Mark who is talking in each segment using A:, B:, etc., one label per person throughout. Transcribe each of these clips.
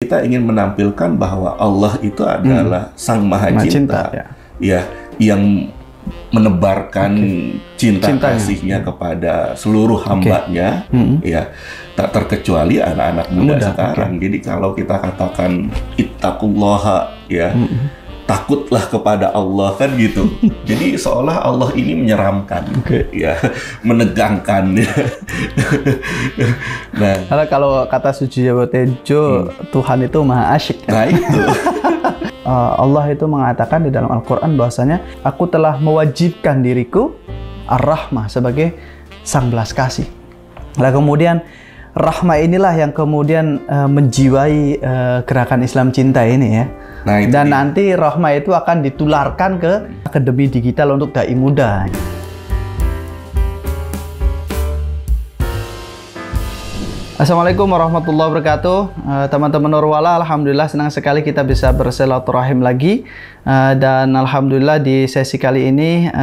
A: kita ingin menampilkan bahwa Allah itu adalah Sang Maha Cinta, ya, yang menebarkan cinta kasihnya kepada seluruh hambanya, ya, tak terkecuali anak-anak muda sekarang. Jadi kalau kita katakan ittaqullaha, ya, takutlah kepada Allah, kan gitu. Jadi seolah Allah ini menyeramkan, ya, menegangkan. Nah,
B: kalau kata Sujiwo Tejo, Tuhan itu maha asyik.
A: Nah itu.
B: Allah itu mengatakan di dalam Al-Quran bahwasanya aku telah mewajibkan diriku Ar-Rahmah sebagai sang belas kasih. Nah kemudian rahmah inilah yang kemudian menjiwai gerakan Islam Cinta ini, ya.
A: Nah,
B: dan nanti rahmah itu akan ditularkan ke Akademi Digital untuk Dai Muda. Assalamualaikum warahmatullahi wabarakatuh. Teman-teman Nurwala, alhamdulillah senang sekali kita bisa bersilaturahim lagi. Dan alhamdulillah di sesi kali ini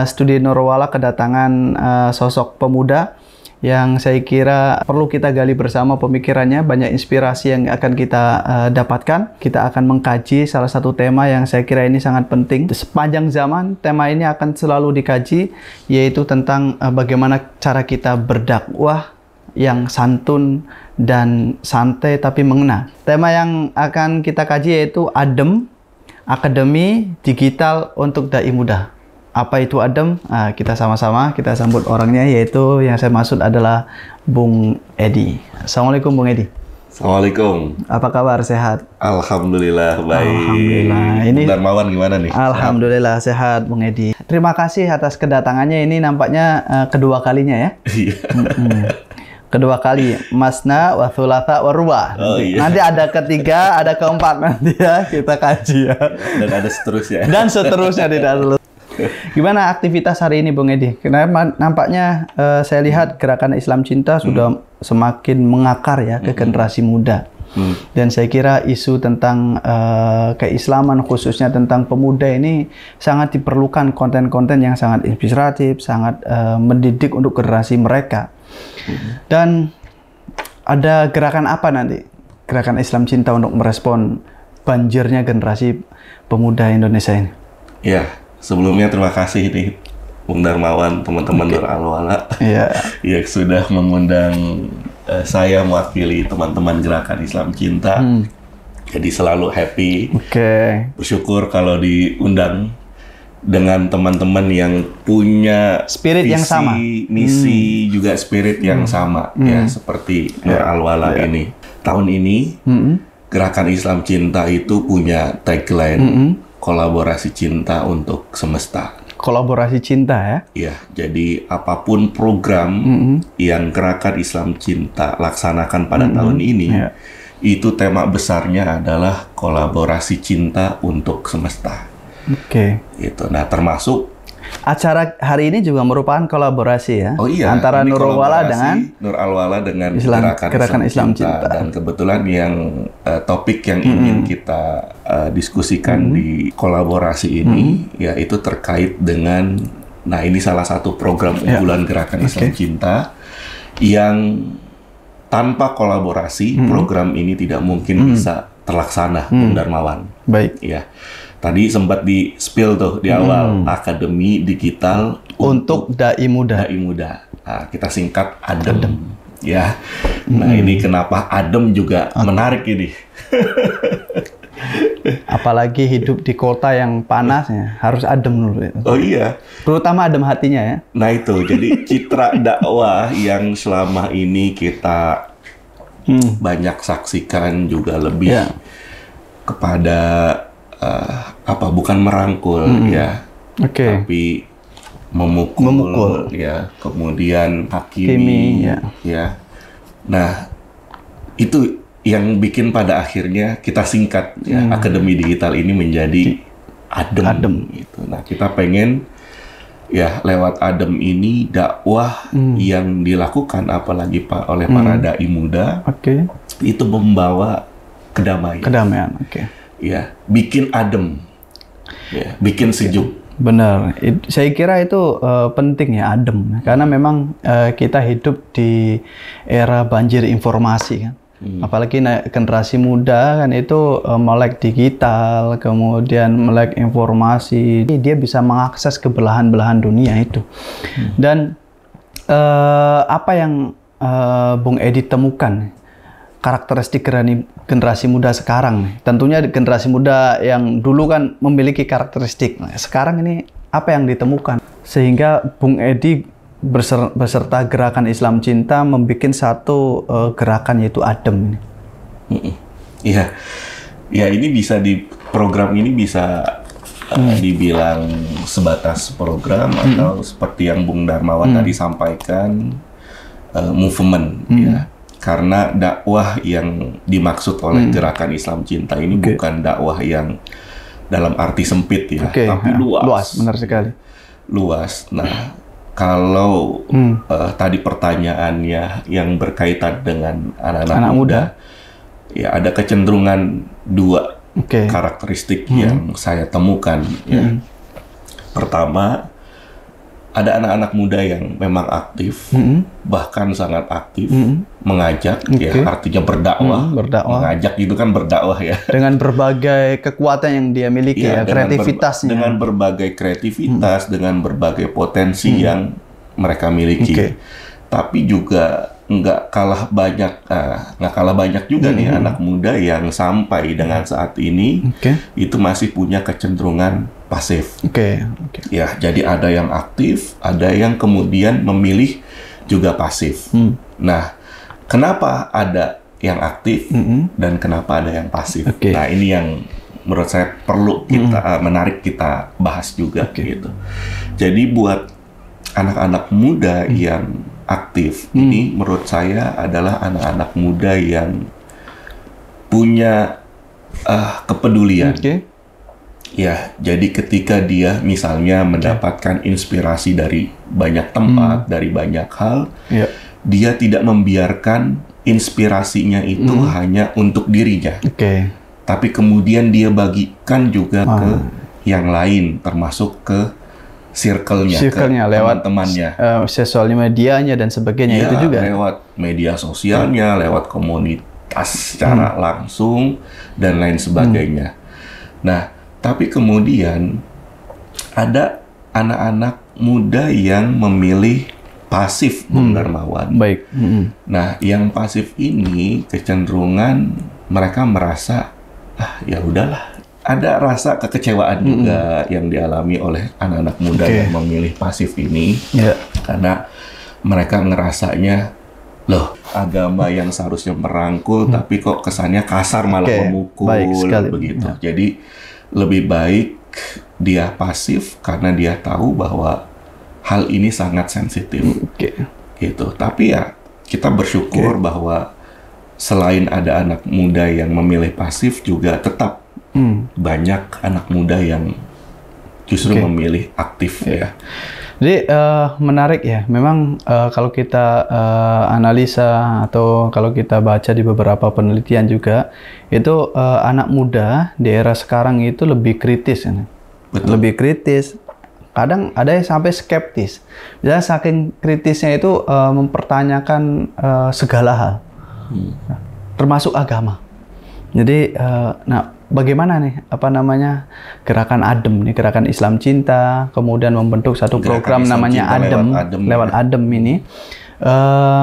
B: Studi Nurwala kedatangan sosok pemuda yang saya kira perlu kita gali bersama pemikirannya. Banyak inspirasi yang akan kita dapatkan. Kita akan mengkaji salah satu tema yang saya kira ini sangat penting. Sepanjang zaman, tema ini akan selalu dikaji, yaitu tentang bagaimana cara kita berdakwah yang santun dan santai tapi mengena. Tema yang akan kita kaji yaitu ADEM, Akademi Digital untuk Dai Muda. Apa itu ADEM? Kita sama-sama kita sambut orangnya, yaitu yang saya maksud adalah Bung Edi. Assalamualaikum Bung Edi.
A: Assalamualaikum.
B: Apa kabar, sehat?
A: Alhamdulillah baik.
B: Alhamdulillah. Ini
A: Darmawan gimana nih?
B: Alhamdulillah sehat Bung Edi. Terima kasih atas kedatangannya. Ini nampaknya kedua kalinya, ya.
A: Iya.
B: Kedua kali, masna wa thulatha wa ruba. Nanti ada ketiga, ada keempat nanti, ya, kita kaji, ya.
A: Dan ada seterusnya.
B: Dan seterusnya tidak selesai. Gimana aktivitas hari ini Bung Edi? Karena nampaknya saya lihat gerakan Islam Cinta sudah semakin mengakar, ya, ke generasi muda. Dan saya kira isu tentang keislaman, khususnya tentang pemuda ini sangat diperlukan konten-konten yang sangat inspiratif, sangat mendidik untuk generasi mereka. Dan ada gerakan apa nanti? Gerakan Islam Cinta untuk merespon banjirnya generasi pemuda Indonesia ini.
A: Ya, sebelumnya terima kasih nih Bung Darmawan, teman-teman Nurwala, yang sudah mengundang saya mewakili teman-teman gerakan Islam Cinta. Jadi selalu happy, bersyukur kalau diundang dengan teman-teman yang punya
B: spirit yang sama,
A: misi juga spirit yang sama, ya, seperti Nurwala ini. Tahun ini gerakan Islam Cinta itu punya tagline kolaborasi cinta untuk semesta.
B: Kolaborasi cinta, ya?
A: Iya, jadi apapun program yang gerakan Islam Cinta laksanakan pada tahun ini, itu tema besarnya adalah kolaborasi cinta untuk semesta. Gitu. Nah, termasuk
B: acara hari ini juga merupakan kolaborasi, ya, antara Nurwala dengan gerakan Islam Cinta.
A: Dan kebetulan yang topik yang ingin kita diskusikan di kolaborasi ini, ya, itu terkait dengan, nah, ini salah satu program unggulan gerakan Islam Cinta yang tanpa kolaborasi program ini tidak mungkin bisa terlaksana, Bung Darmawan.
B: Baik.
A: Ya. Tadi sempat di spill tuh di awal, Akademi Digital
B: untuk Dai Muda.
A: Dai Muda. Nah, kita singkat ADEM. Ya. Nah, ini kenapa ADEM juga menarik ini.
B: Apalagi hidup di kota yang panas, ya, harus adem dulu.
A: Oh iya.
B: Terutama adem hatinya, ya.
A: Nah itu, jadi citra dakwah yang selama ini kita banyak saksikan juga lebih kepada bukan merangkul, ya, tapi memukul, ya, kemudian hakimi, ya. Nah, itu yang bikin pada akhirnya kita singkat, ya, Akademi Digital ini menjadi ADEM. Gitu. Nah, kita pengen, ya, lewat ADEM ini dakwah yang dilakukan apalagi oleh para dai muda, itu membawa kedamaian. Ya, bikin adem, ya, bikin sejuk.
B: Benar, saya kira itu penting, ya, adem, karena memang kita hidup di era banjir informasi, kan. Apalagi generasi muda kan itu melek digital, kemudian melek informasi. Dia bisa mengakses ke belahan-belahan dunia itu. Dan apa yang Bung Edi temukan karakteristik generasi muda sekarang? Tentunya generasi muda yang dulu kan memiliki karakteristik. Sekarang ini apa yang ditemukan sehingga Bung Edi beserta gerakan Islam Cinta membuat satu gerakan yaitu Adem ini.
A: Iya, ya ini bisa program ini bisa dibilang sebatas program atau seperti yang Bung Darmawan tadi sampaikan, movement ya. Karena dakwah yang dimaksud oleh gerakan Islam Cinta ini bukan dakwah yang dalam arti sempit ya, tapi luas.
B: Benar sekali.
A: Luas. Nah, kalau tadi pertanyaannya yang berkaitan dengan anak-anak muda, ya ada kecenderungan dua karakteristik yang saya temukan. Ya. Pertama, ada anak-anak muda yang memang aktif, bahkan sangat aktif, mengajak, ya artinya berdakwah. Mengajak itu kan berdakwah ya.
B: Dengan berbagai kekuatan yang dia miliki ya, kreativitasnya.
A: Dengan berbagai kreativitas, dengan berbagai potensi yang mereka miliki. Tapi juga nggak kalah banyak juga nih anak muda yang sampai dengan saat ini itu masih punya kecenderungan pasif. Ya, jadi ada yang aktif, ada yang kemudian memilih juga pasif. Nah, kenapa ada yang aktif dan kenapa ada yang pasif? Nah, ini yang menurut saya perlu kita menarik kita bahas juga gitu. Jadi buat anak-anak muda yang aktif ini menurut saya adalah anak-anak muda yang punya kepedulian. Ya, jadi ketika dia misalnya mendapatkan inspirasi dari banyak tempat, dari banyak hal, dia tidak membiarkan inspirasinya itu hanya untuk dirinya. Tapi kemudian dia bagikan juga ke yang lain, termasuk ke circle-nya, lewat teman-temannya,
B: sosial medianya dan sebagainya, itu juga
A: lewat media sosialnya, lewat komunitas secara langsung dan lain sebagainya. Nah, tapi kemudian ada anak-anak muda yang memilih pasif, Bung Darmawan. Nah, yang pasif ini kecenderungan mereka merasa ya udahlah. Ada rasa kekecewaan juga yang dialami oleh anak-anak muda yang memilih pasif ini, karena mereka ngerasanya, loh, agama yang seharusnya merangkul, tapi kok kesannya kasar, malah memukul, begitu. Jadi lebih baik dia pasif karena dia tahu bahwa hal ini sangat sensitif, gitu. Tapi ya kita bersyukur bahwa selain ada anak muda yang memilih pasif, juga tetap banyak anak muda yang justru memilih aktif ya.
B: Jadi menarik ya. Memang kalau kita analisa atau kalau kita baca di beberapa penelitian juga, itu anak muda di era sekarang itu lebih kritis, ya. Lebih kritis. Kadang ada yang sampai skeptis. Jadi saking kritisnya itu mempertanyakan segala hal, termasuk agama. Jadi, bagaimana nih gerakan Adem nih, gerakan Islam Cinta, kemudian membentuk satu program namanya Adem, lewat Adem ini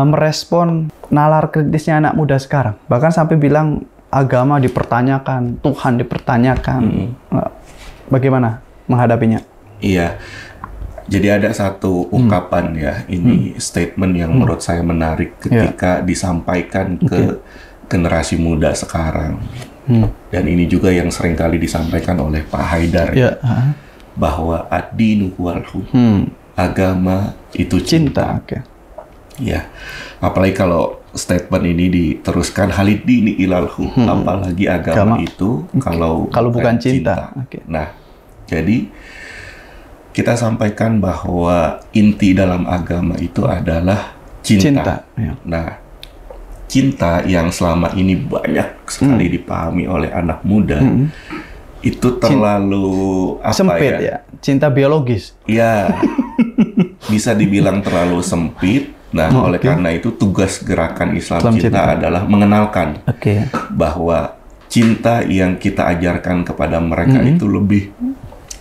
B: merespon nalar kritisnya anak muda sekarang, bahkan sampai bilang agama dipertanyakan, Tuhan dipertanyakan. Bagaimana menghadapinya?
A: Iya, jadi ada satu ungkapan ya, ini statement yang menurut saya menarik ketika disampaikan ke generasi muda sekarang. Dan ini juga yang seringkali disampaikan oleh Pak Haidar, bahwa ad-dinu wal hub, agama itu cinta. Ya, apalagi kalau statement ini diteruskan halid-dini ilal hub, apalagi agama itu kalau
B: bukan cinta.
A: Nah, jadi kita sampaikan bahwa inti dalam agama itu adalah cinta. Nah, cinta yang selama ini banyak sekali dipahami oleh anak muda itu terlalu
B: sempit ya? Cinta biologis.
A: Ya, bisa dibilang terlalu sempit Nah, oleh karena itu tugas gerakan Islam Cinta adalah mengenalkan bahwa cinta yang kita ajarkan kepada mereka itu lebih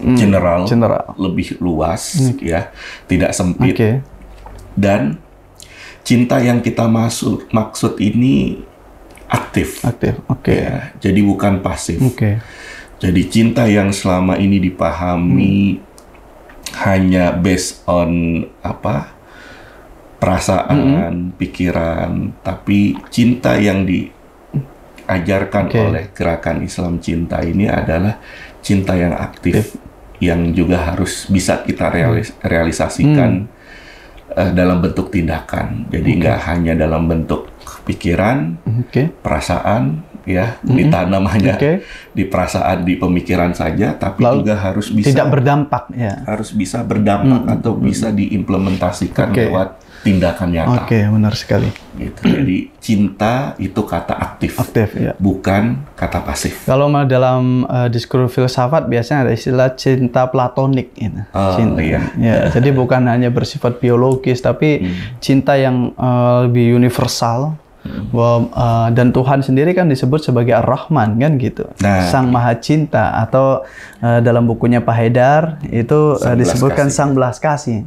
A: general, lebih luas, ya, tidak sempit. Dan cinta yang kita maksud ini aktif. Ya, jadi bukan pasif. Jadi cinta yang selama ini dipahami hanya based on perasaan, pikiran, tapi cinta yang diajarkan oleh gerakan Islam Cinta ini adalah cinta yang aktif, yang juga harus bisa kita realisasikan dalam bentuk tindakan. Jadi nggak hanya dalam bentuk pikiran, perasaan, ya, ditanam hanya di perasaan, di pemikiran saja, tapi juga harus bisa
B: tidak berdampak, ya.
A: Harus bisa berdampak atau bisa diimplementasikan lewat tindakan nyata.
B: Benar sekali.
A: Gitu. Jadi cinta itu kata aktif,
B: ya.
A: Bukan kata pasif.
B: Kalau dalam diskursus filsafat biasanya ada istilah cinta platonik. Ya, jadi bukan hanya bersifat biologis, tapi cinta yang lebih universal. Dan Tuhan sendiri kan disebut sebagai Ar-Rahman, kan gitu. Sang Maha Cinta, atau dalam bukunya Pak Haidar itu disebutkan Sang Belas Kasih.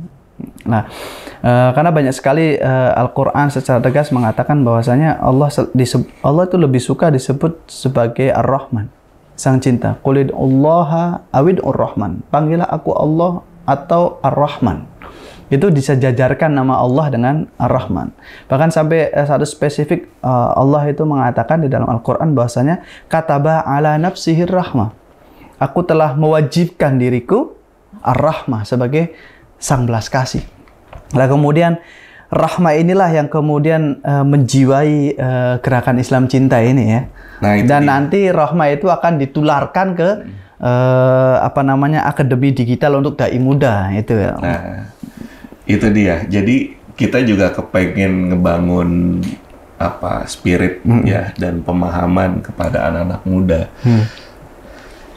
B: Nah, karena banyak sekali Al-Quran secara tegas mengatakan bahwasanya Allah itu lebih suka disebut sebagai Ar-Rahman, Sang Cinta. Qulid'ullaha awid'ur Rahman. Panggillah aku Allah atau Ar-Rahman. Itu disejajarkan nama Allah dengan Ar-Rahman. Bahkan sampai satu spesifik Allah itu mengatakan di dalam Al-Quran bahwasanya kataba ala nafsihir rahmah. Aku telah mewajibkan diriku Ar-Rahmah sebagai Sang Belas Kasih. Nah, kemudian rahmah inilah yang kemudian menjiwai gerakan Islam Cinta ini, ya. Dan nanti rahmah itu akan ditularkan ke akademi digital untuk dai muda itu, ya.
A: Nah, itu dia. Jadi kita juga kepengen ngebangun spirit ya dan pemahaman kepada anak-anak muda.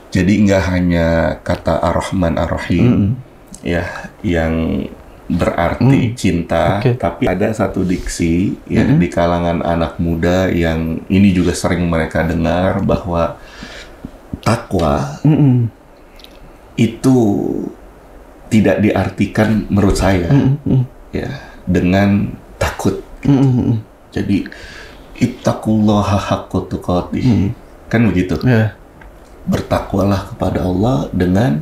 A: Jadi nggak hanya kata Ar-Rahman Ar-Rahim ya yang berarti cinta, tapi ada satu diksi ya di kalangan anak muda yang ini juga sering mereka dengar bahwa takwa itu tidak diartikan menurut saya ya dengan takut. Jadi ittaqullaha haqqa tuqatih, kan begitu. Bertakwalah kepada Allah dengan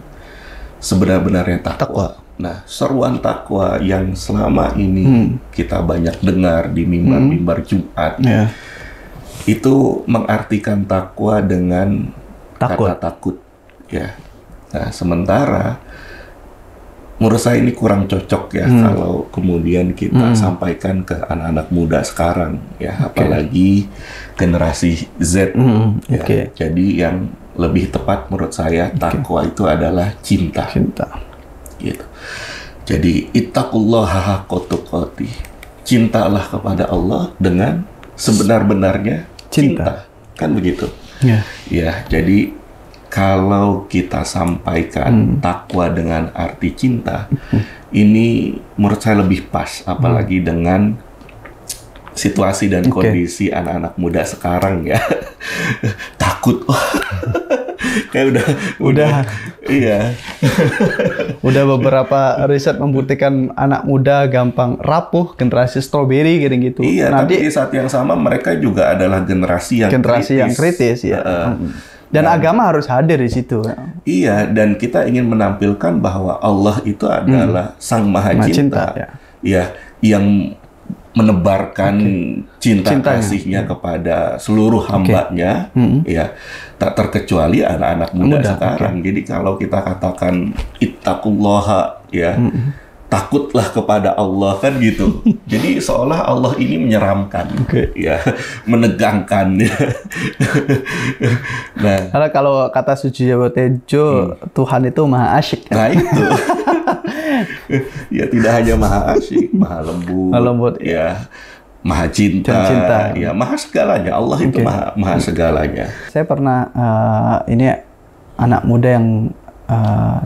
A: sebenar-benarnya takwa. Nah, seruan takwa yang selama ini kita banyak dengar di mimbar-mimbar Jumat, itu mengartikan takwa dengan kata takut, ya. Nah, sementara menurut saya ini kurang cocok ya kalau kemudian kita sampaikan ke anak-anak muda sekarang, ya, apalagi generasi Z. Ya. Jadi yang lebih tepat menurut saya takwa itu adalah cinta. Gitu. Jadi ittaqullaha haqqa tuqatih. Cintalah kepada Allah dengan sebenar-benarnya cinta. Kan begitu? Ya, jadi kalau kita sampaikan takwa dengan arti cinta, ini menurut saya lebih pas, apalagi dengan situasi dan kondisi anak-anak muda sekarang, ya. Takut. Kayak udah iya.
B: Udah beberapa riset membuktikan anak muda gampang rapuh, generasi strawberry gitu.
A: Iya, nanti tapi di saat yang sama mereka juga adalah generasi yang
B: kritis, ya. Dan agama harus hadir di situ.
A: Iya, dan kita ingin menampilkan bahwa Allah itu adalah Sang Maha Cinta, ya, yang menebarkan cinta kasihnya kepada seluruh hambanya, ya, tak terkecuali anak-anak muda sekarang. Jadi kalau kita katakan ittaqullaha, ya, takutlah kepada Allah, kan gitu. Jadi seolah Allah ini menyeramkan, ya, menegangkan. Nah,
B: karena kalau kata Sujiwo Tejo, Tuhan itu maha asyik.
A: Nah itu. Ya, tidak hanya maha asyik, maha lembut, ya, maha cinta, ya, maha segalanya. Allah itu maha segalanya.
B: Saya pernah ini anak muda yang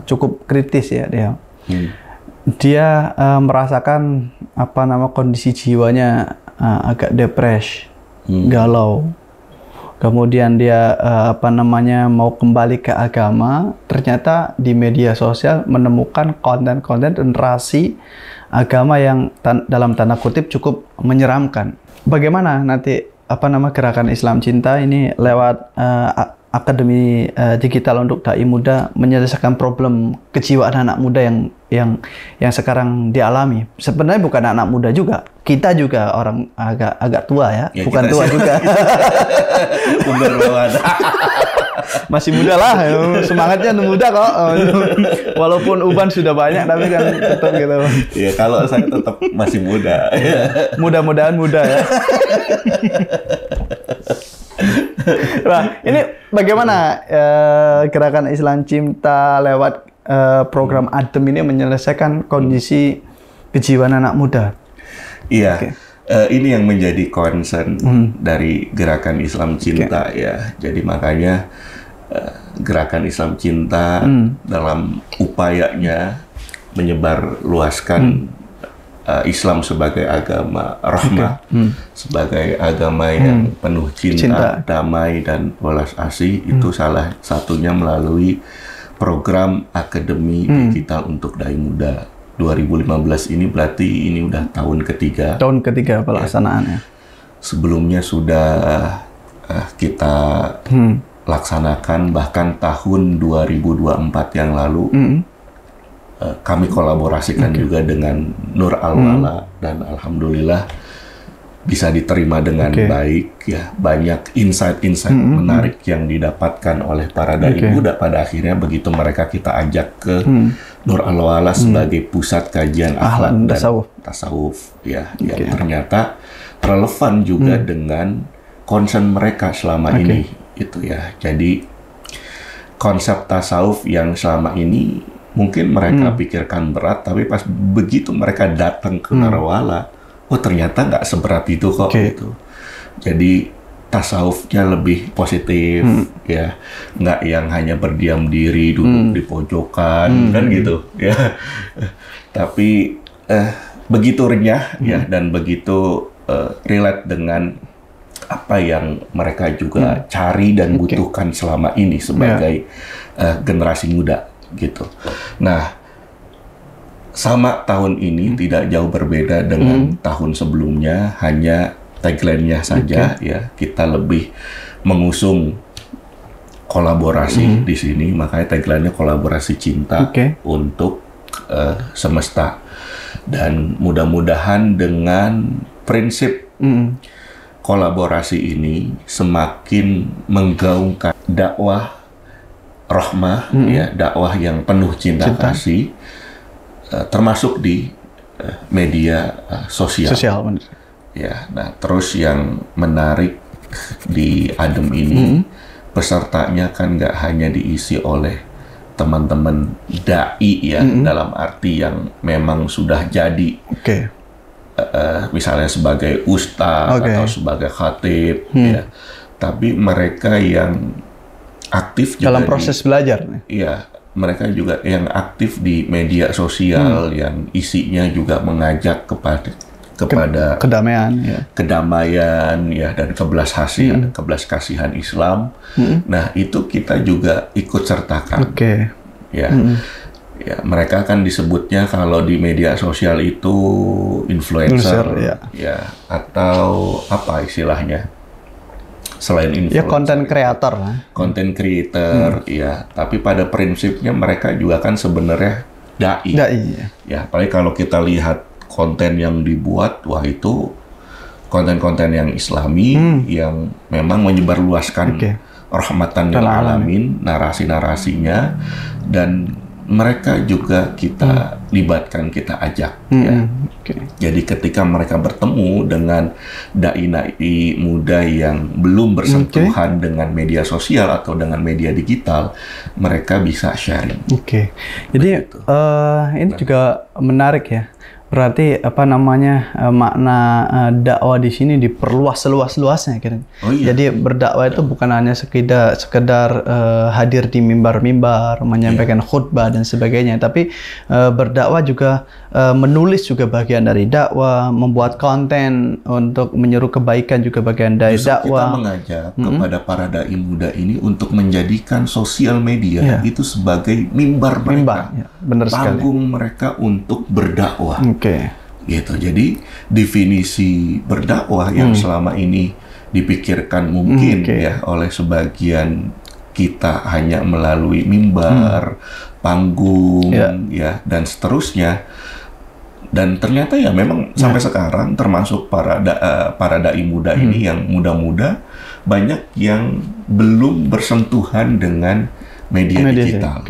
B: cukup kritis, ya, dia. dia merasakan kondisi jiwanya agak depres, galau. Kemudian dia mau kembali ke agama, ternyata di media sosial menemukan konten-konten narasi agama yang dalam tanda kutip cukup menyeramkan. Bagaimana nanti Gerakan Islam Cinta ini lewat Akademi Digital untuk Dai Muda menyelesaikan problem kejiwaan anak muda yang sekarang dialami. Sebenarnya bukan anak muda juga, kita juga orang agak tua ya bukan tua juga.
A: Bener banget.
B: Masih muda lah, semangatnya muda kok. Walaupun uban sudah banyak, tapi kan tetap gitu.
A: Iya, kalau saya tetap masih muda.
B: Mudah-mudahan muda ya. Nah, ini bagaimana Gerakan Islam Cinta lewat program ADEM ini menyelesaikan kondisi kejiwaan anak muda?
A: Iya, ini yang menjadi concern dari Gerakan Islam Cinta ya. Jadi makanya Gerakan Islam Cinta dalam upayanya menyebarluaskan Islam sebagai agama rahmah, sebagai agama yang penuh cinta, damai, dan welas asih, itu salah satunya melalui program Akademi Digital untuk Dai Muda. 2015 ini berarti ini udah tahun ketiga.
B: Tahun ketiga pelaksanaannya.
A: Sebelumnya sudah kita laksanakan, bahkan tahun 2024 yang lalu kami kolaborasikan juga dengan Nur Al-Wala, dan alhamdulillah bisa diterima dengan baik ya. Banyak insight-insight menarik yang didapatkan oleh para dai muda. Pada akhirnya begitu mereka kita ajak ke Nur Al-Wala sebagai pusat kajian akhlak dan tasawuf ya, yang ternyata relevan juga dengan concern mereka selama ini itu ya. Jadi konsep tasawuf yang selama ini mungkin mereka pikirkan berat, tapi pas begitu mereka datang ke Nur Al-Wala, oh ternyata nggak seberat itu kok gitu. Jadi tasawufnya lebih positif ya, nggak yang hanya berdiam diri duduk di pojokan kan gitu ya. Tapi begitu renyah ya, dan begitu relate dengan apa yang mereka juga cari dan butuhkan selama ini sebagai generasi muda gitu. Nah, sama tahun ini tidak jauh berbeda dengan tahun sebelumnya, hanya tagline-nya saja ya, kita lebih mengusung kolaborasi di sini, makanya tagline-nya kolaborasi cinta untuk semesta. Dan mudah-mudahan dengan prinsip kolaborasi ini semakin menggaungkan dakwah rahmah ya, dakwah yang penuh cinta kasih, termasuk di media sosial. Ya, nah terus yang menarik di ADEM ini, pesertanya kan nggak hanya diisi oleh teman-teman dai ya, dalam arti yang memang sudah jadi, misalnya sebagai ustaz atau sebagai khatib ya, tapi mereka yang aktif juga
B: dalam proses belajar.
A: Iya, mereka juga yang aktif di media sosial, yang isinya juga mengajak kepada kedamaian ya, dan kebelas kasihan Islam. Nah, itu kita juga ikut sertakan. Ya. Ya, mereka kan disebutnya kalau di media sosial itu influencer ya, atau apa istilahnya? Selain influencer, content creator ya, tapi pada prinsipnya mereka juga kan sebenarnya dai ya. Apalagi kalau kita lihat konten yang dibuat, wah itu konten-konten yang Islami, yang memang menyebarluaskan rahmatan lil alamin, narasi-narasinya, dan mereka juga kita libatkan, kita ajak ya. Jadi ketika mereka bertemu dengan dai-dai muda yang belum bersentuhan dengan media sosial atau dengan media digital, mereka bisa sharing.
B: Jadi ini juga menarik ya. Berarti apa namanya makna dakwah di sini diperluas seluas-luasnya kira.
A: Oh, iya.
B: Jadi berdakwah itu bukan hanya sekedar hadir di mimbar-mimbar, menyampaikan khutbah dan sebagainya, tapi berdakwah juga menulis juga bagian dari dakwah, membuat konten untuk menyeru kebaikan juga bagian dari dakwah.
A: Kita mengajak kepada para dai muda ini untuk menjadikan sosial media itu sebagai mimbar mereka,
B: benar sekali.
A: Panggung mereka untuk berdakwah. Gitu. Jadi definisi berdakwah yang selama ini dipikirkan mungkin ya oleh sebagian kita hanya melalui mimbar, panggung, ya dan seterusnya. Dan ternyata ya memang sampai sekarang termasuk para dai muda ini yang muda-muda banyak yang belum bersentuhan dengan media digital.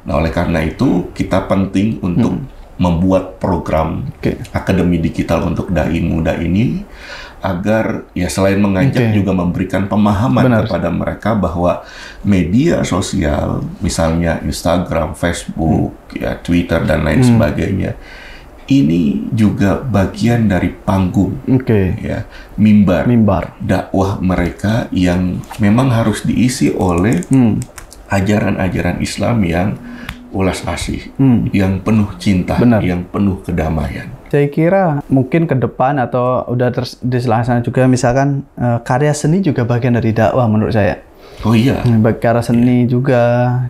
A: Nah, oleh karena itu kita penting untuk membuat program Akademi Digital untuk dai muda ini agar ya selain mengajak juga memberikan pemahaman kepada mereka bahwa media sosial misalnya Instagram, Facebook, ya Twitter dan lain sebagainya ini juga bagian dari panggung ya mimbar dakwah mereka yang memang harus diisi oleh ajaran-ajaran Islam yang ulas asih, yang penuh cinta, yang penuh kedamaian.
B: Saya kira mungkin ke depan atau udah dilaksanakan juga misalkan karya seni juga bagian dari dakwah menurut saya.
A: Oh iya.
B: Karya seni juga,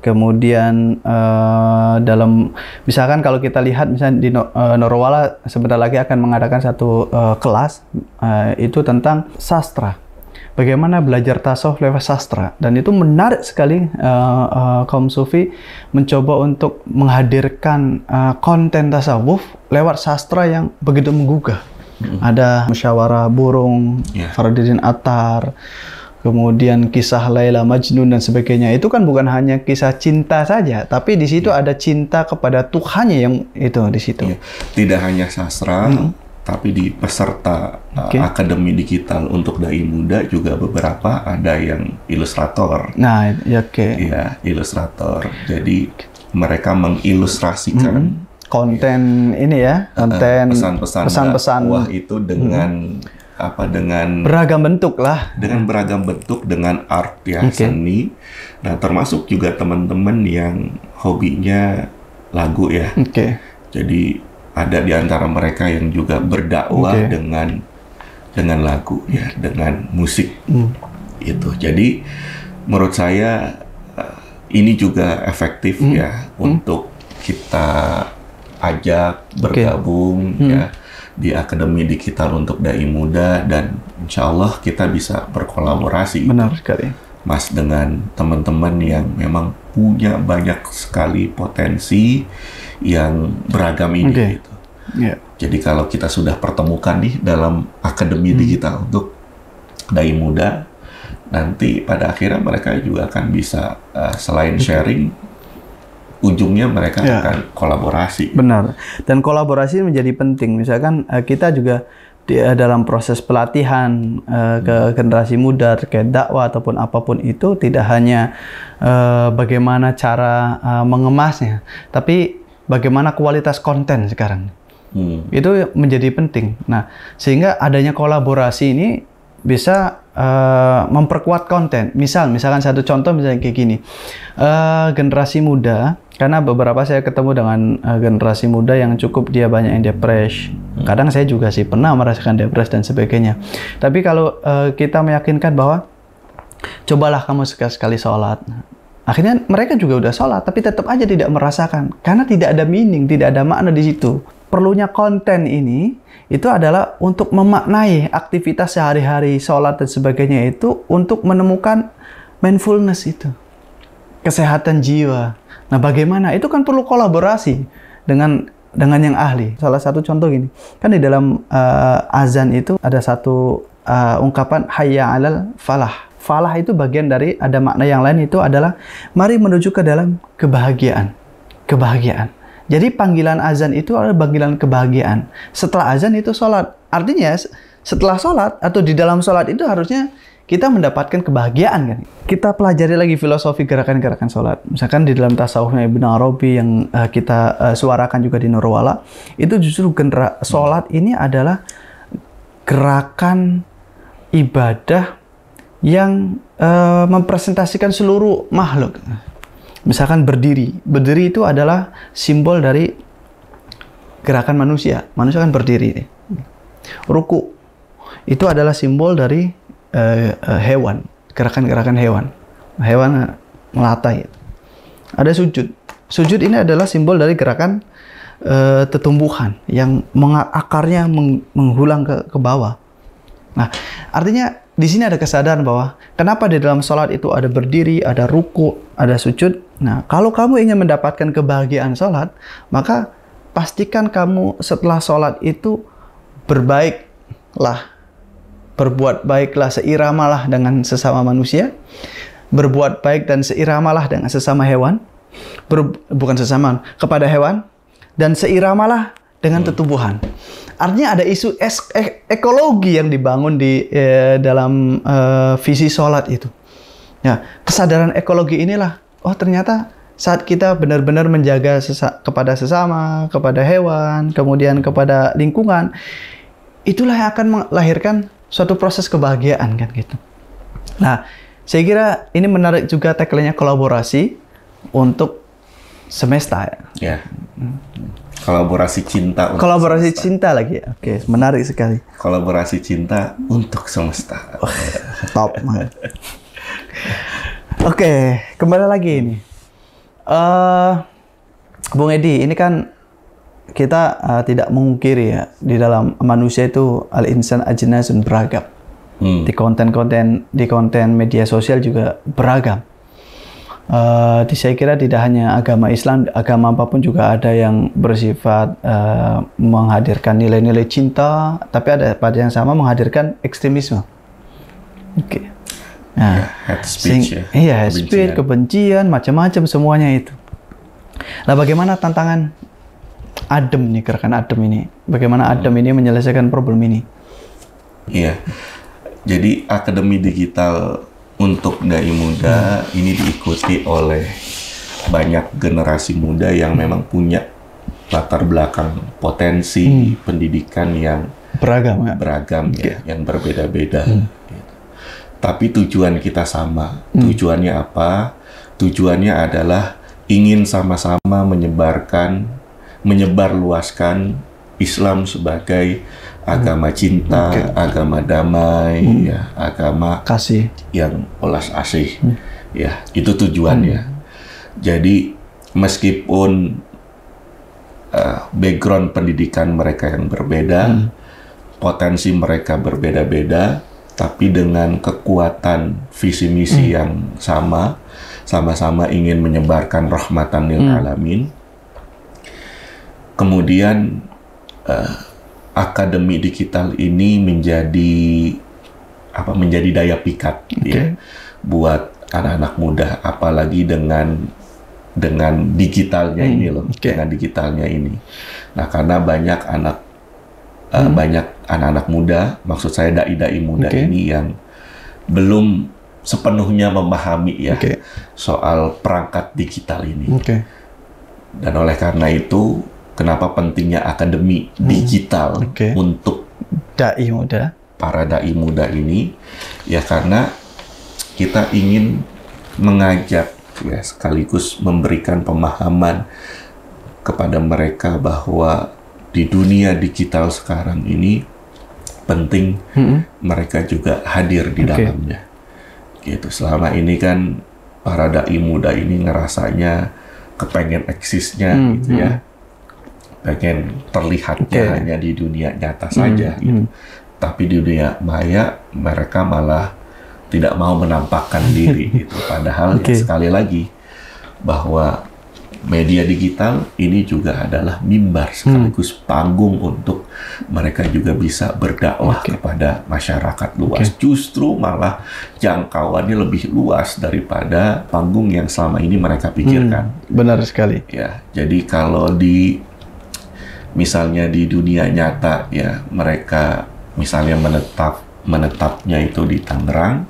B: kemudian dalam misalkan kalau kita lihat misalnya di Norwala sebentar lagi akan mengadakan satu kelas itu tentang sastra. Bagaimana belajar tasawuf lewat sastra, dan itu menarik sekali. Kaum sufi mencoba untuk menghadirkan konten tasawuf lewat sastra yang begitu menggugah. Ada musyawarah burung, Faridin Attar, kemudian kisah Laila Majnun dan sebagainya. Itu kan bukan hanya kisah cinta saja, tapi di situ ada cinta kepada Tuhannya yang itu di situ.
A: Tidak hanya sastra, tapi di peserta Akademi Digital untuk dai muda juga beberapa ada yang ilustrator.
B: Nah,
A: ya ilustrator. Jadi mereka mengilustrasikan
B: konten ini ya, konten
A: pesan-pesan dakwah itu dengan dengan
B: beragam bentuk lah.
A: Dengan beragam bentuk, dengan art seni. Nah, termasuk juga teman-teman yang hobinya lagu ya. Jadi ada di antara mereka yang juga berdakwah dengan lagu ya, dengan musik itu. Jadi menurut saya ini juga efektif ya untuk kita ajak bergabung ya di Akademi Digital untuk dai muda, dan insya Allah kita bisa berkolaborasi.
B: Benar sekali,
A: Mas, dengan teman-teman yang memang punya banyak sekali potensi yang beragam ini gitu. Jadi kalau kita sudah pertemukan nih dalam Akademi Digital untuk dai muda, nanti pada akhirnya mereka juga akan bisa selain sharing, ujungnya mereka akan kolaborasi.
B: Benar. Dan kolaborasi menjadi penting. Misalkan kita juga dalam proses pelatihan ke generasi muda terkait dakwah ataupun apapun itu, tidak hanya bagaimana cara mengemasnya, tapi bagaimana kualitas konten sekarang. Itu menjadi penting. Nah, sehingga adanya kolaborasi ini bisa memperkuat konten. Misalkan satu contoh misalnya kayak gini, generasi muda, karena beberapa saya ketemu dengan generasi muda yang cukup dia banyak yang depres. Kadang saya juga sih pernah merasakan depres dan sebagainya. Tapi kalau kita meyakinkan bahwa cobalah kamu sekali-sekali sholat. Akhirnya mereka juga udah sholat, tapi tetap aja tidak merasakan. Karena tidak ada meaning, tidak ada makna di situ. Perlunya konten ini itu adalah untuk memaknai aktivitas sehari-hari, sholat dan sebagainya itu untuk menemukan mindfulness itu. Kesehatan jiwa. Nah, bagaimana? Itu kan perlu kolaborasi dengan yang ahli. Salah satu contoh gini, kan di dalam azan itu ada satu ungkapan hayya 'alal falah. Falah itu bagian dari, ada makna yang lain itu adalah mari menuju ke dalam kebahagiaan. Kebahagiaan. Jadi panggilan azan itu adalah panggilan kebahagiaan. Setelah azan itu sholat. Artinya setelah sholat atau di dalam sholat itu harusnya kita mendapatkan kebahagiaan kan. Kita pelajari lagi filosofi gerakan-gerakan sholat. Misalkan di dalam tasawufnya Ibnu Arabi yang kita suarakan juga di Nurwala, itu justru sholat ini adalah gerakan ibadah yang mempresentasikan seluruh makhluk. Misalkan berdiri. Berdiri itu adalah simbol dari gerakan manusia. Manusia kan berdiri. Ruku itu adalah simbol dari hewan, gerakan-gerakan hewan. Hewan melatih. Ada sujud. Sujud ini adalah simbol dari gerakan tetumbuhan yang akarnya menghulang ke bawah. Nah, artinya di sini ada kesadaran bahwa kenapa di dalam sholat itu ada berdiri, ada ruku, ada sujud. Nah, kalau kamu ingin mendapatkan kebahagiaan sholat, maka pastikan kamu setelah sholat itu berbaiklah. Berbuat baiklah, seiramalah dengan sesama manusia, berbuat baik dan seiramalah dengan sesama hewan, bukan sesama, kepada hewan, dan seiramalah dengan tetumbuhan. Artinya ada isu ekologi yang dibangun di dalam visi sholat itu. Ya, kesadaran ekologi inilah, oh ternyata saat kita benar-benar menjaga kepada sesama, kepada hewan, kemudian kepada lingkungan, itulah yang akan melahirkan suatu proses kebahagiaan kan gitu. Nah, saya kira ini menarik juga tagline-nya kolaborasi untuk semesta ya.
A: Ya. Kolaborasi cinta.
B: Kolaborasi cinta lagi. Oke, menarik sekali.
A: Kolaborasi cinta untuk semesta.
B: Top. Oke, kembali lagi ini. Bung Edi, ini kan kita tidak mengungkiri ya, di dalam manusia itu al-insan ajnasun beragam. Di konten media sosial juga beragam. Saya kira tidak hanya agama Islam, agama apapun juga ada yang bersifat menghadirkan nilai-nilai cinta, tapi ada pada yang sama menghadirkan ekstremisme. Oke. Nah,
A: hate speech ya.
B: Iya, hate speech, kebencian, macam-macam semuanya itu. Nah, bagaimana tantangan Adem nih, gerakan Adem ini? Bagaimana Adem ini menyelesaikan problem ini?
A: Iya. Jadi Akademi Digital untuk Dai Muda ini diikuti oleh banyak generasi muda yang memang punya latar belakang potensi pendidikan yang beragam ya, yang berbeda-beda. Gitu. Tapi tujuan kita sama. Tujuannya apa? Tujuannya adalah ingin sama-sama menyebarluaskan Islam sebagai agama cinta, agama damai, ya, agama
B: kasih
A: yang welas asih. Ya, itu tujuannya. Jadi meskipun background pendidikan mereka yang berbeda, potensi mereka berbeda-beda, tapi dengan kekuatan visi misi yang sama-sama ingin menyebarkan rahmatan lil alamin. Kemudian Akademi Digital ini menjadi daya pikat ya, buat anak-anak muda, apalagi dengan digitalnya ini loh, dengan digitalnya ini. Nah, karena banyak anak-anak muda, maksud saya dai-dai muda ini yang belum sepenuhnya memahami ya soal perangkat digital ini. Dan oleh karena itu, kenapa pentingnya Akademi Digital untuk
B: dai muda,
A: para dai muda ini? Ya karena kita ingin mengajak ya, sekaligus memberikan pemahaman kepada mereka bahwa di dunia digital sekarang ini penting mereka juga hadir di dalamnya. Gitu. Selama ini kan para dai muda ini ngerasanya kepengen eksisnya gitu ya. Pengen terlihatnya hanya di dunia nyata saja, gitu. Tapi di dunia maya mereka malah tidak mau menampakkan diri, gitu. Padahal ya, sekali lagi bahwa media digital ini juga adalah mimbar sekaligus panggung untuk mereka juga bisa berdakwah kepada masyarakat luas. Justru malah jangkauannya lebih luas daripada panggung yang selama ini mereka pikirkan.
B: Benar sekali.
A: Ya, jadi kalau misalnya di dunia nyata ya mereka misalnya menetap menetapnya itu di Tangerang,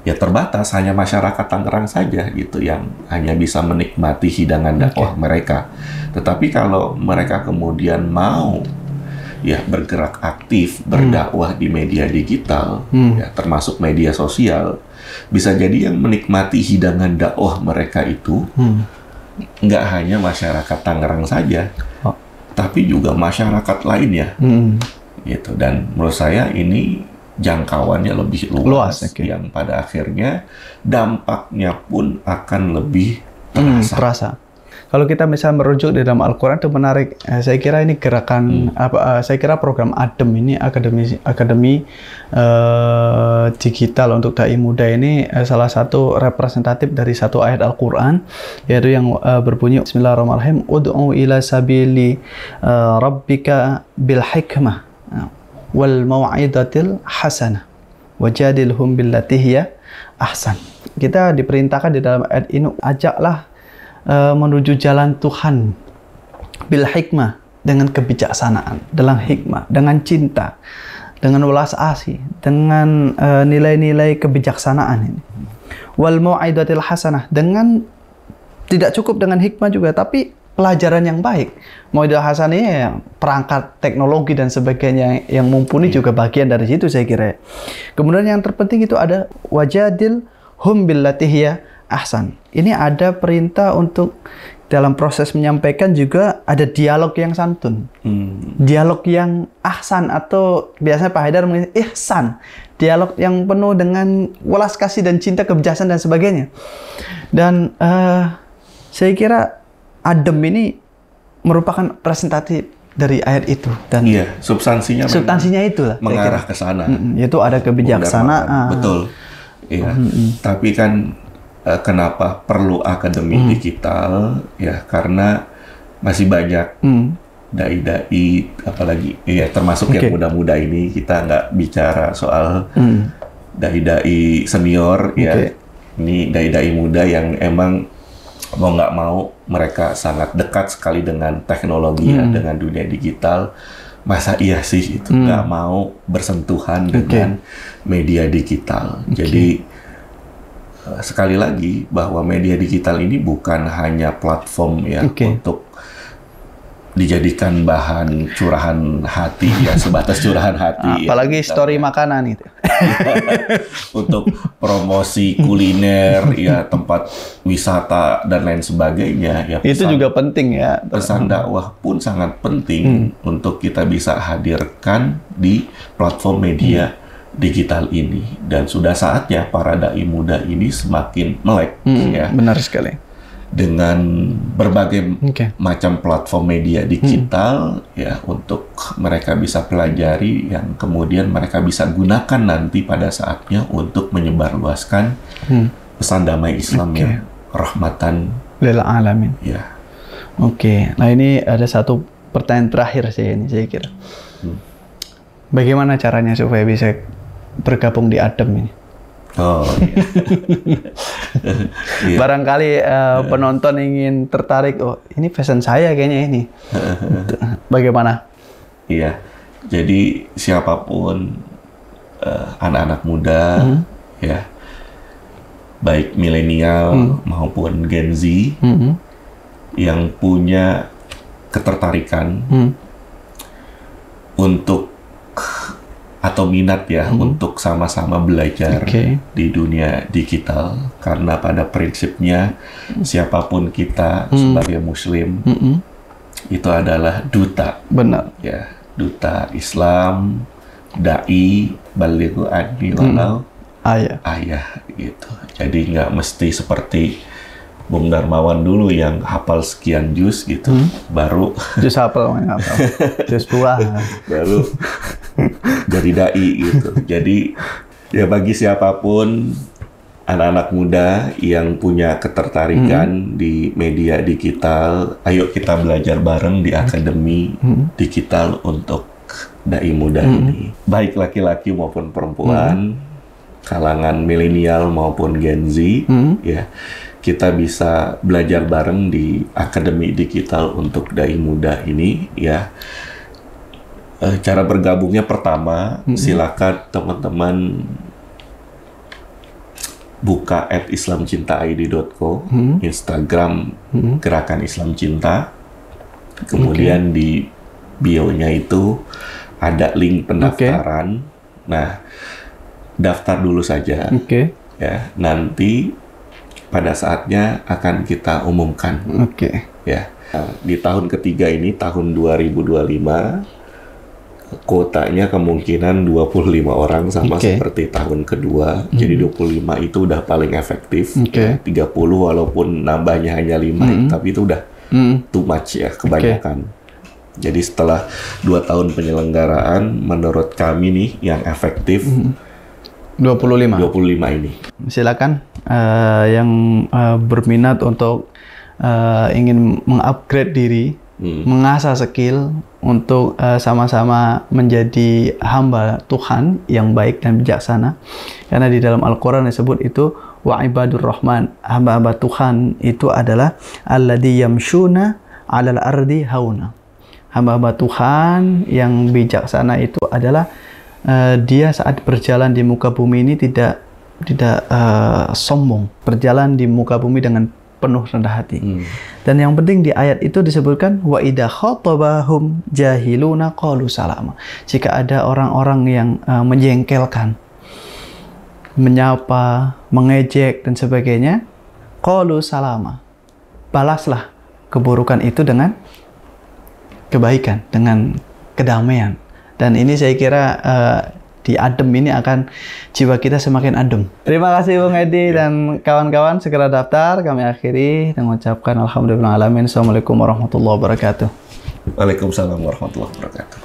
A: ya terbatas, hanya masyarakat Tangerang saja gitu yang hanya bisa menikmati hidangan dakwah mereka. Tetapi kalau mereka kemudian mau ya bergerak aktif berdakwah di media digital, ya termasuk media sosial, bisa jadi yang menikmati hidangan dakwah mereka itu nggak hanya masyarakat Tangerang saja, tapi juga masyarakat lainnya, gitu. Dan menurut saya ini jangkauannya lebih luas yang pada akhirnya dampaknya pun akan lebih
B: terasa. Kalau kita misalnya merujuk di dalam Al-Quran itu menarik. Saya kira ini gerakan saya kira program ADEM ini, akademi digital untuk dai muda ini salah satu representatif dari satu ayat Al-Quran, yaitu yang berbunyi Bismillahirrahmanirrahim, ud'u ila sabili rabbika bil hikmah wal mau'izatil hasanah wajadilhum billati hiya ahsan. Kita diperintahkan di dalam ayat ini, ajaklah menuju jalan Tuhan bil hikmah, dengan kebijaksanaan, dengan hikmah, dengan cinta, dengan welas asih, dengan nilai-nilai kebijaksanaan ini. Wal mau'izatil hasanah, dengan tidak cukup dengan hikmah juga, tapi pelajaran yang baik. Mau'idah hasanah ya, perangkat teknologi dan sebagainya yang mumpuni juga bagian dari situ saya kira. Kemudian yang terpenting itu ada wajadil hum billati hiya ahsan. Ini ada perintah untuk dalam proses menyampaikan juga ada dialog yang santun. Dialog yang ahsan, atau biasanya Pak Haidar mengatakan ihsan. Dialog yang penuh dengan welas kasih dan cinta, kebijaksanaan dan sebagainya. Dan saya kira ADEM ini merupakan presentatif dari ayat itu, dan
A: iya, substansinya
B: itulah
A: mengarah ke sana.
B: Yaitu ada kebijaksanaan.
A: Betul. Iya. Tapi kan kenapa perlu akademi digital? Ya karena masih banyak dai-dai, apalagi ya termasuk yang muda-muda ini, kita nggak bicara soal dai-dai senior ya. Ini dai-dai muda yang emang mau nggak mau mereka sangat dekat sekali dengan teknologi ya, dengan dunia digital. Masa iya sih itu nggak mau bersentuhan dengan media digital. Jadi sekali lagi bahwa media digital ini bukan hanya platform ya untuk dijadikan bahan curahan hati ya, sebatas curahan hati.
B: Apalagi ya, story makanan itu.
A: Untuk promosi kuliner ya, tempat wisata dan lain sebagainya ya.
B: Itu juga penting ya.
A: Pesan dakwah pun sangat penting untuk kita bisa hadirkan di platform media digital ini, dan sudah saatnya para dai muda ini semakin melek ya.
B: Benar sekali.
A: Dengan berbagai macam platform media digital ya, untuk mereka bisa pelajari, yang kemudian mereka bisa gunakan nanti pada saatnya untuk menyebarluaskan pesan damai Islam yang rahmatan
B: lil alamin.
A: Ya.
B: Nah ini ada satu pertanyaan terakhir sih ini saya kira. Bagaimana caranya supaya bisa bergabung di ADEM ini?
A: Oh, iya.
B: Iya. Barangkali penonton ingin tertarik, oh ini fashion saya kayaknya ini. Bagaimana?
A: Iya, jadi siapapun anak-anak muda ya, baik milenial maupun Gen Z yang punya ketertarikan untuk atau minat ya untuk sama-sama belajar di dunia digital, karena pada prinsipnya siapapun kita sebagai muslim itu adalah duta, ya, duta Islam, dai, balighu anni walau ayah gitu. Jadi nggak mesti seperti Bung Darmawan dulu yang hafal sekian juz gitu, baru
B: juz hafal, juz buah,
A: baru jadi dai gitu. Jadi ya bagi siapapun anak-anak muda yang punya ketertarikan di media digital, ayo kita belajar bareng di akademi digital untuk dai muda ini. Baik laki-laki maupun perempuan, kalangan milenial maupun Gen Z, ya. Kita bisa belajar bareng di akademi digital untuk dai muda ini ya. Cara bergabungnya pertama, silakan teman-teman buka @islamcintaid.co, Instagram Gerakan Islam Cinta. Kemudian di bio-nya itu ada link pendaftaran. Nah, daftar dulu saja. Ya, nanti pada saatnya akan kita umumkan. Ya, di tahun ketiga ini, tahun 2025. Kuotanya kemungkinan 25 orang sama seperti tahun kedua. Jadi 25 itu udah paling efektif. 30 walaupun nambahnya hanya 5, tapi itu udah too much ya, kebanyakan. Jadi setelah 2 tahun penyelenggaraan, menurut kami nih yang efektif 25 ini. Silakan
B: yang berminat untuk ingin mengupgrade diri, mengasah skill untuk sama-sama menjadi hamba Tuhan yang baik dan bijaksana. Karena di dalam Al-Quran disebut itu wa ibadur rahman, hamba-hamba Tuhan itu adalah alladzi yamshuna 'alal ardi hauna. Hamba-hamba Tuhan yang bijaksana itu adalah dia saat berjalan di muka bumi ini tidak sombong, berjalan di muka bumi dengan penuh rendah hati. Dan yang penting di ayat itu disebutkan wa idza khatabahum jahiluna qalu salama. Jika ada orang-orang yang menjengkelkan, menyapa, mengejek dan sebagainya, qalu salama. Balaslah keburukan itu dengan kebaikan, dengan kedamaian. Dan ini saya kira di adem ini akan jiwa kita semakin adem. Terima kasih Bung Edi dan kawan-kawan, segera daftar. Kami akhiri dengan mengucapkan alhamdulillahirabbil alamin. Assalamualaikum warahmatullahi wabarakatuh.
A: Waalaikumsalam warahmatullahi wabarakatuh.